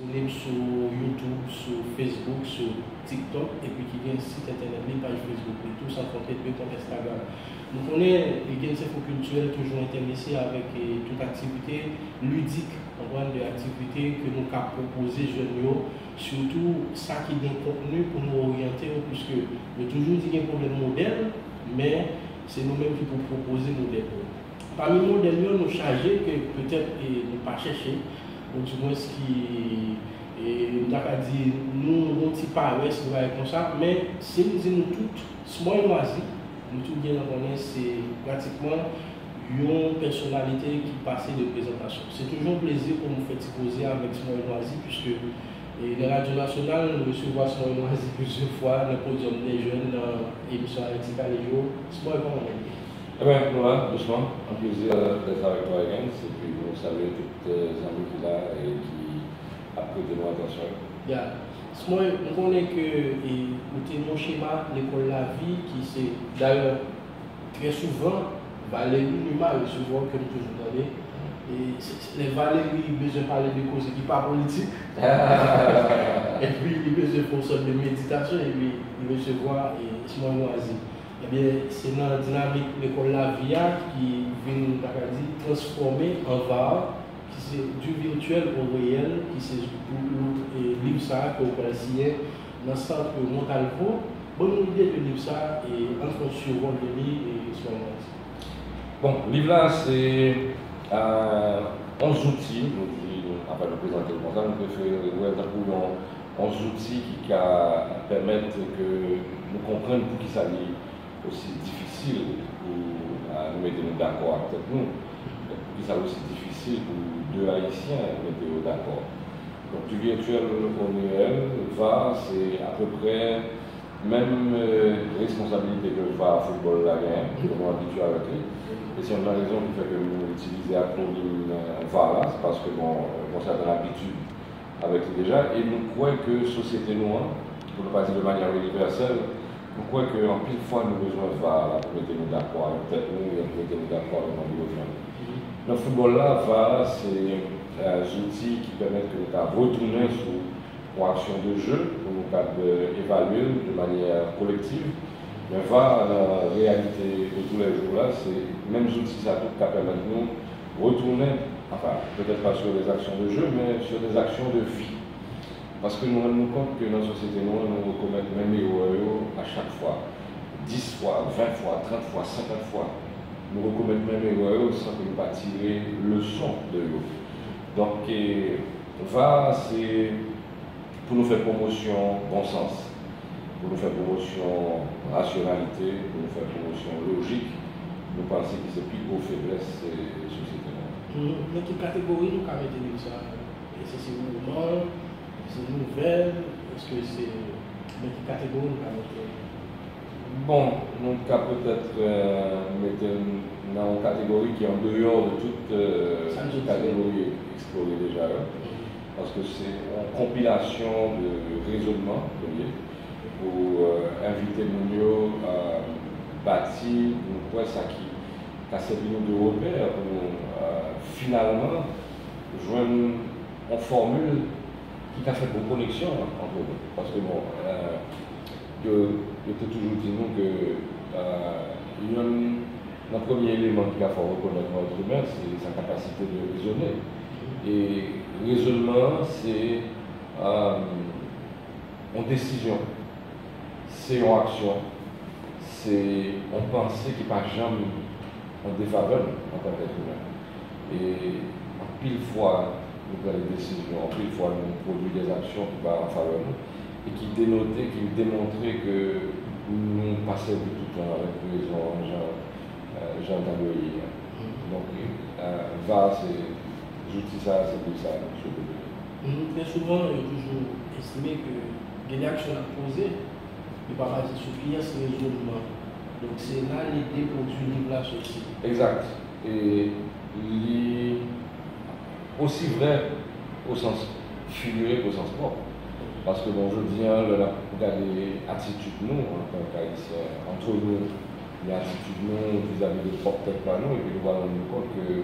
Sur YouTube, sur Facebook, sur TikTok, et puis qui vient site internet, les pages Facebook, et tout ça, compte compte Instagram. Donc on est, les info culturel toujours intéressé avec toute activité ludique, on voit des activités que nous avons proposées jeunes, surtout ça qui est un contenu pour nous orienter, puisque nous toujours dit qu'il y a un problème modèle, mais c'est nous-mêmes qui pouvons proposer nos modèles. Parmi les modèles, nous chargés que peut-être ne pas chercher. Donc, du moins, ce qui nous a dit, nous, on ne dit pas, ouais, c'est vrai comme ça, mais si nous disons toutes, small et loisir, nous tout bien connaître, c'est pratiquement une personnalité qui passe de présentation. C'est toujours un plaisir pour nous faire exposer avec small et loisir, puisque les radios nationales, nous recevons small et loisir plusieurs fois dans le podium des jeunes, dans l'émission Alexis Caléjo, small et loisir. Eh bien, voilà, doucement, un plaisir d'être avec toi, Higgins, et puis vous savez toutes les amis qu'il a et qui apprêtent nos attention. Yeah. Moi, on connaît que mon schéma, l'école La Vie, qui c'est d'ailleurs très souvent Valérie Numa, souvent que nous toujours donné. Et les Valérie, besoin de parler de causes qui ne sont pas politiques. Et puis, il besoin de faire de méditation et puis il recevoir et c'est moi loisir. Eh bien, c'est dans la dynamique de l'école La Via qui vient transformer en VAR, qui c'est du virtuel au réel, qui c'est le livre ça que vous connaissez dans le centre Montalvo. Bonne idée de livre ça et en fonction de lui et sur bon, le livre là, c'est 11 outils, après le présenter le montant, nous préférons 11 outils qui permettent que nous comprenions pour qui ça est aussi difficile pour nous mettre d'accord avec nous, pour qui ça est aussi difficile pour deux Haïtiens mettre d'accord. Donc du virtuel au réel, c'est à peu près même responsabilité que le football la gagne, que nous habitués avec lui. Et c'est une raison qui fait que nous utilisons l'acronyme VAR là, c'est parce que bon, on a une habitude avec lui déjà, et nous croyons que société noire, pour ne pas dire de manière universelle, nous croyons qu'en pile fois nous avons besoin de VAR pour mettre nous d'accord, peut-être nous et pour mettre nous d'accord avec l'environnement. Dans le football là, VAR, c'est des outils qui permettent que nous retourner sur une action de jeu, pour nous évaluer de manière collective. Mais VAR, la réalité de tous les jours là, c'est les mêmes outils ça qui permettent de nous retourner, enfin peut-être pas sur des actions de jeu, mais sur des actions de vie. Parce que nous nous rendons compte que dans la société, nous commettons même erreurs à chaque fois. 10 fois, 20 fois, 30 fois, 50 fois. Nous recommettons même erreurs sans que nous pas tirer leçon de eux. Donc, VAR, c'est pour nous faire promotion bon sens, pour nous faire promotion rationalité, pour nous faire promotion logique. Nous pensons que c'est plus gros faiblesse de la société. Mais quelle catégorie nous avons été ça? Est-ce que c'est mouvement? C'est nouvelle, est-ce que c'est. Mais quelle catégorie nous avons été? Bon, nous avons peut-être mettre dans une catégorie qui est en dehors de toute catégorie explorée déjà, parce que c'est une compilation de raisonnements pour inviter nous à bâtir une quoi ça qui a servi nous de repère pour nous finalement joindre une formule qui a fait une connexion entre nous. Parce que bon, je t'ai toujours dit nous que le premier élément qui a fait reconnaître notre humain, c'est sa capacité de raisonner. Et raisonnement, c'est une décision, c'est une action, c'est une pensée qui ne pas jamais en défaveur en tant qu'être humain. Et en pile fois, nous prenons des décisions, en pile fois, nous produisons des actions qui vont en faveur de nous et qui dénotaient, qui démontraient que nous passons tout le temps avec raison, Jean Taboyer. Donc, VAR, c'est j'utilise ça, c'est pour ça. Très souvent, il est toujours estimé que les actions à poser, il ne va pas sur pièce raisonnement. Donc, c'est là l'idée pour du livre là aussi. Exact. Et il aussi vrai au sens figuré qu'au sens propre. Parce que bon, je viens regarder l'attitude nous, en tant qu'Haïtiens, entre nous, l'attitude nous vis-à-vis de propre tête par nous, et puis nous allons nous compte que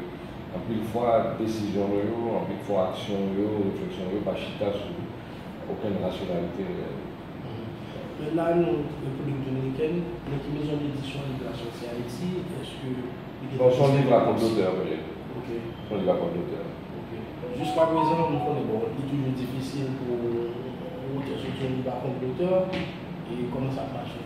en plus de fois, décision, en plus de fois, action, réflexion, pas chita sur aucune rationalité. Mais là, nous, République dominicaine, notre maison d'édition de la société Haïti, est-ce que. Bon, son livre à compte d'auteur, peut-être. Ok. Son livre à compte d'auteur. Ok. Jusqu'à présent, nous connaissons, bon, il est toujours difficile pour sortir un livre à compte d'auteur. Et comment ça marche?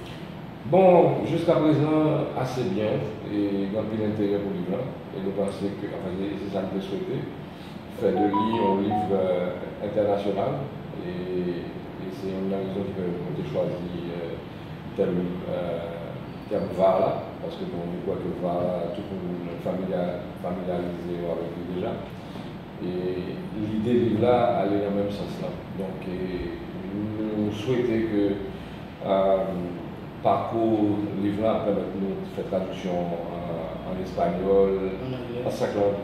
Bon, jusqu'à présent, assez bien. Et il y a plus d'intérêt pour le livre. Et nous pensons que, enfin, c'est ça que je souhaitais. Faire de lui un livre international. Et c'est une raison que j'ai choisi terme VAR, parce que bon, je crois que VAR, tout le monde familiarisé avec lui déjà. Et l'idée du livre là allait dans le même sens là. Donc, nous souhaitons que parcours livre là permette nous de faire traduction en espagnol, en 5 langues.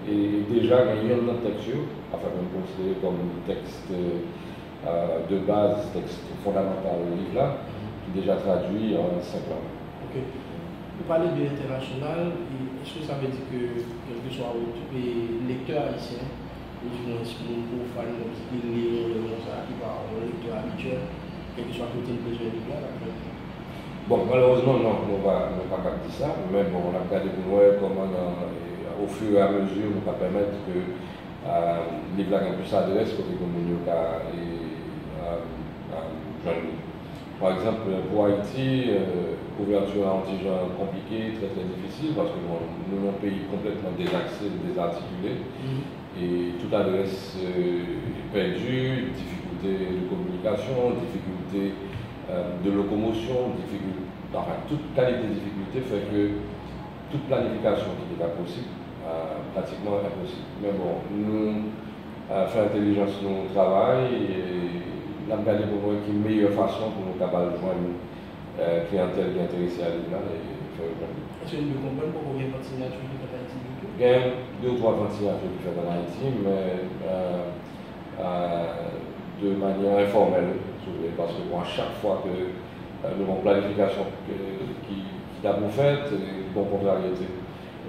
Et déjà, il y a un texte, enfin, on considère comme texte de base, texte fondamental du livre là, qui est déjà traduit en 5 langues. Ok. Vous parlez de l'international, est-ce que ça veut dire que, quel que soit les lecteurs haïtiens, ou du moins, pour faire une qui lit le nom qui va en lecteur habituel, quel que soit côté de besoin du gars, bon, malheureusement, non, on ne va pas dire ça, mais bon, on a regardé pour voir comment, au fur et à mesure, on va permettre que le livre là plus s'adresse côté communauté par exemple, pour Haïti, couverture antigène compliquée, très très difficile, parce que bon, nous sommes un pays complètement désaxé, désarticulé, et toute adresse est perdue, difficulté de communication, difficulté de locomotion, enfin toute qualité de difficulté fait que toute planification qui n'est pas possible, pratiquement impossible. Mais bon, nous faisons intelligence nous travail et nous avons regardé pour moi qui est la meilleure façon pour nous capables de joindre une clientèle qui est intéressée à l'île et faire le. Est-ce que vous comprenez pourquoi il y a une signature qui fait Haïti du tout? Il y a 2 ou 3 signatures qui fait en Haïti, mais de manière informelle, parce que bon, à chaque fois que nous avons une planification qui d'abord faite, bon contrariété.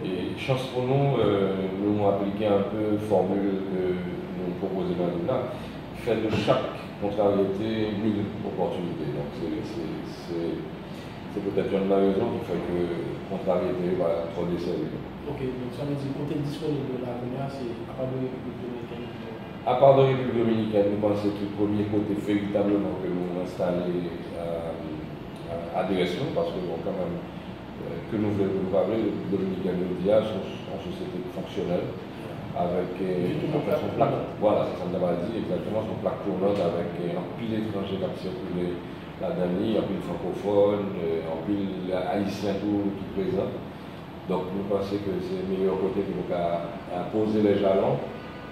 Et chance pour nous, nous avons appliqué un peu la formule que nous proposons dans le livre, qui fait de chaque contrariété 1000 opportunités. Donc c'est peut-être une raison qui fait que contrariété va trop desservir. Ok, donc ça veut dire que côté disponible de la première, c'est à part de République dominicaine. À part de République dominicaine, nous pensons que le premier côté véritablement que nous installons à direction, parce que bon, quand même, que nous voulons parler, le dominicain de l'ODIA sont en société fonctionnelle, avec son plaque, voilà, c'est ça que j'avais dit, exactement, son plaque tournante avec un pile étranger qui a circulé là-dedans, un pile francophone, un pile haïtien tout qui présent. Donc nous pensons que c'est le meilleur côté pour nous poser les jalons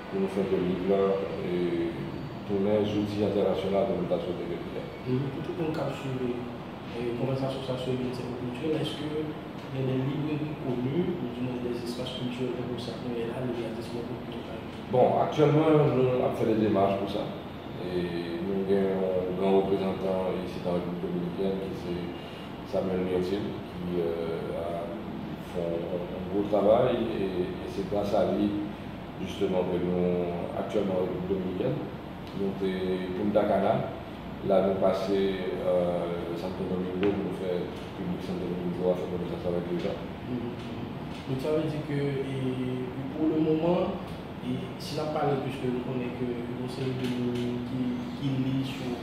pour nous faire le livre et tourner les outils internationaux de l'orientation territoriale. Tout un cas sur les conversations sociales et culturelles, est-ce qu'il y a des librairies connues ou du moins des espaces culturels pour ça, mais là, le divertissement culturel? Bon, actuellement, nous avons fait des démarches pour ça. Et nous avons un grand représentant ici dans la République dominicaine qui c'est Samuel Miotil, qui font un gros travail et c'est grâce à lui justement que nous, actuellement en République dominicaine, nous sommes Punta Cana, là nous passons Santo Domingo, nous faisons public Santo Domingo, à faire connaissance avec les gens. Donc ça veut dire que pour le moment, si on parle, puisque nous connaissons que le conseil de nous qui lit sur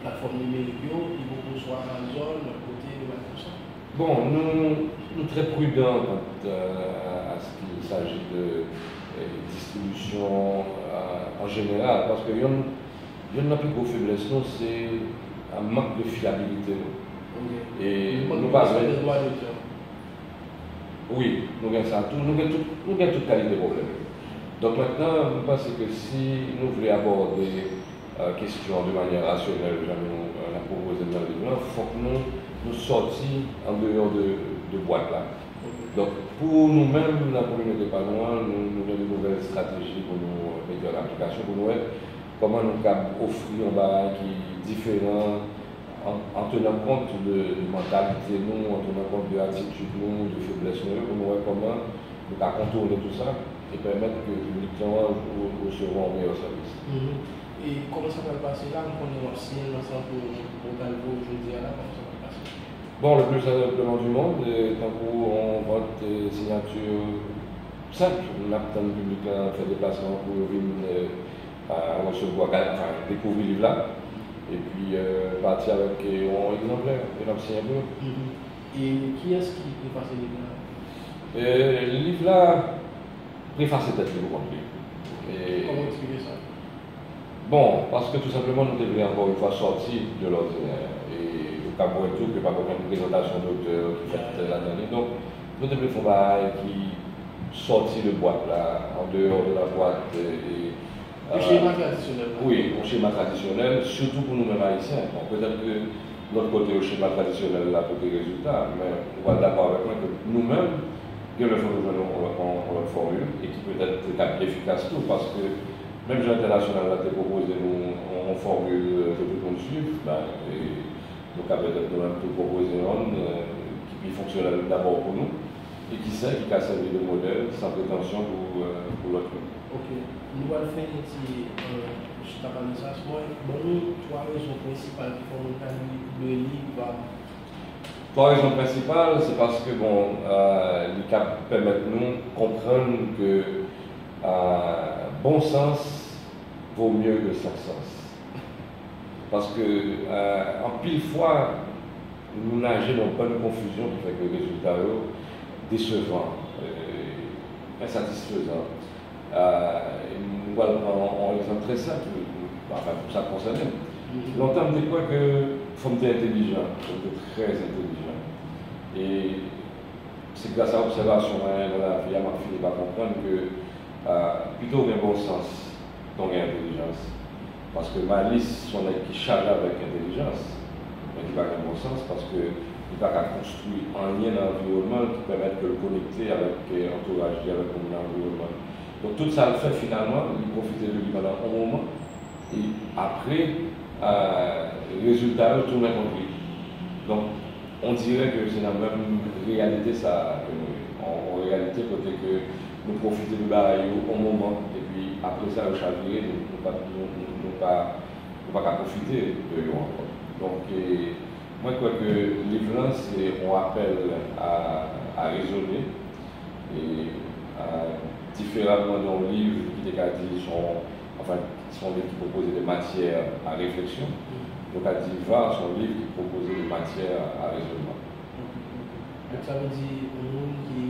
la plateforme numérique, il faut soit en zone, côté de la ça. Bon, nous sommes très prudents quant à ce qu'il s'agit de distribution en général, parce qu'il y a une plus grosse faiblesse, c'est un manque de fiabilité. Okay. Et nous passons des droits d'auteur. Oui, nous avons ça, nous avons toute qualité de problème. Donc maintenant, nous pensons que si nous voulons aborder la question de manière rationnelle, comme nous l'a proposé dans le livre, il faut que nous sortions en dehors de boîte là. Donc pour nous-mêmes, la communauté pas loin, nous avons de nouvelles stratégies pour nous mettre en application, pour nous voir comment nous pouvons offrir un barrage qui est différent en tenant compte de mentalité, en tenant compte de l'attitude, de faiblesse, pour nous voir comment contourner tout ça et permettre que le public recevra un meilleur service. Et comment ça va passer là? On connaît l'ancien, l'ensemble pour Galvo aujourd'hui, là, comment ça va passer? Bon, le plus simplement du monde, tant qu'on vote signature simple, on attend le public à faire des déplacements pour venir recevoir, enfin, découvrir le livre là, et puis partir avec un exemplaire, et l'observer un peu. Et qui est-ce qui préface le livre là? Le livre là, préface peut-être le complet. Comment expliquer ça? Bon, parce que tout simplement nous devrions encore une fois sortir de l'ordinaire. Et au cas où tout, que pas une présentation d'auteur qui fait l'année. Donc, nous devrions faire un travail qui sortit de boîte là, en dehors de la boîte. Le schéma traditionnel. Oui, un schéma traditionnel, surtout pour nous-mêmes haïtiens. Bon, peut-être que notre côté au schéma traditionnel là pour des résultats, mais on va d'accord avec moi que nous-mêmes, il faut nous jouer notre formule et qui peut être efficace tout, parce que même les internationales a proposé nous en formule que tout le monde suive, donc avec nous-mêmes tout proposer qui fonctionne d'abord pour nous et qui sait qui a servi de modèle sans prétention pour l'autre. Ok. Nous allons faire je t'ai parlé de ça, bon, trois raisons principales qui font le livre. Trois raisons principales, c'est parce que bon, l'ICAP permet de nous comprendre que bon sens vaut mieux que sans sens. Parce que en pile fois, nous nageons dans pas de confusion qui fait que le résultat est décevant, insatisfaisant. Nous allons prendre un exemple très simple, enfin pour ça concerne. Longtemps, on dit quoi que faut être intelligent, faut être très intelligent. Et c'est grâce à l'observation dans la vie, on fini par comprendre que plutôt un bon sens, donc intelligence. Parce que malice, on est qui charge avec intelligence, mais qui va avoir un bon sens parce qu'il va construire un lien dans l'environnement qui permet de le connecter avec l'entourage, avec l'environnement. Donc tout ça le fait finalement, il profite de lui pendant un moment, et après, le résultat est tout le monde compris. Donc on dirait que c'est la même réalité ça, en réalité côté que nous profitons du baril au moment, et puis après ça, le chaviré, nous ne pas profiter de lui encore. Donc, moi, je crois que le livre, c'est on appelle à raisonner et différemment dans le livre qui sont livres qui proposent des matières à réflexion. Donc, à Diva, son livre qui propose des matières à raisonnement. Donc, ça veut dire un monde qui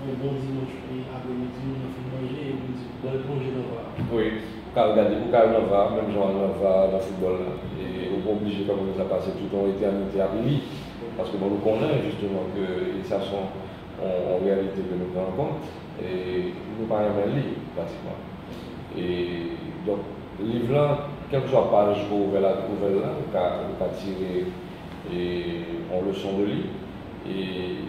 un bon dimanche après-midi, on a fait manger et on dit bon congé dans le. Oui, quand regarder, au cas où on va, même genre on va dans le football, et on est obligé comme ça passer toute une éternité à Billy, parce que nous connaissons justement que ça sont en réalité que nous prenons en compte, et nous parlons même livre pratiquement. Et donc, le livre là, quelle que soit la page qu'on ouvre là, on va tirer en leçon de livre. Et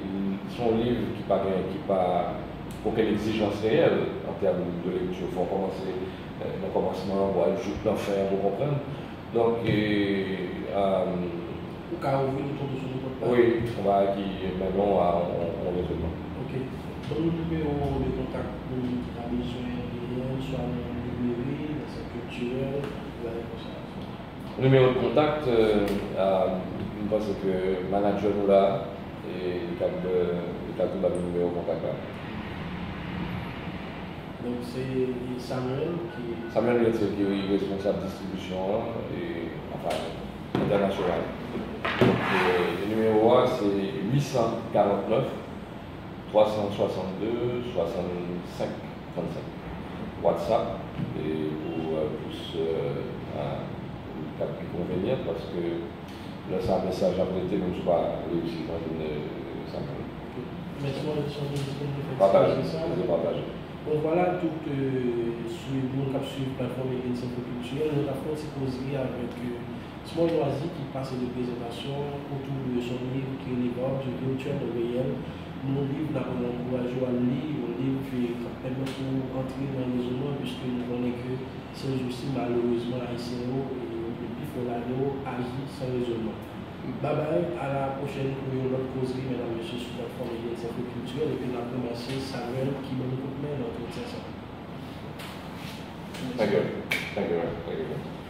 son livre qui n'a pas aucune exigence réelle en termes de lecture. Il faut commencer le commencement, voir le jour de l'enfer pour comprendre. Donc, au cas où nous tombons sur notre page. Oui, on va qui maintenant en raisonnement. Ok. Donc, nous numéro de contact pour la besoin de soit dans la librairie, dans sa culturelle, la réconciliation. Numéro de contact, je pense que manager nous là. Et il y a tout le numéro de contact là. Donc c'est Samuel qui est responsable de distribution et enfin international. Donc, le numéro 1 c'est 849 362 65 35. WhatsApp et pour plus un cas plus convenient parce que là, c'est un message à prêter, mais je ne suis pas réussi dans une simple. Maintenant, ils sont disponibles. Partager. Donc voilà, tout sur le cap sur la plateforme Église Culturelle, nous avons fait causerie avec Small Loisy qui passe de présentation autour de son livre qui est les bords du virtuel au réel. Nos livres, nous avons encouragé à lire, un livre qui permet de entrer dans le raisonnement, puisque nous connaissons que c'est aussi malheureusement haïtien et puis Folano agit sans raisonnement. Bye bye, à la prochaine pour une autre causerie, mesdames et messieurs, sur la plateforme Identité Culturelle. Et puis, on a commencé Samuel qui va nous couper notre entretien. Thank you. Thank you. Thank you.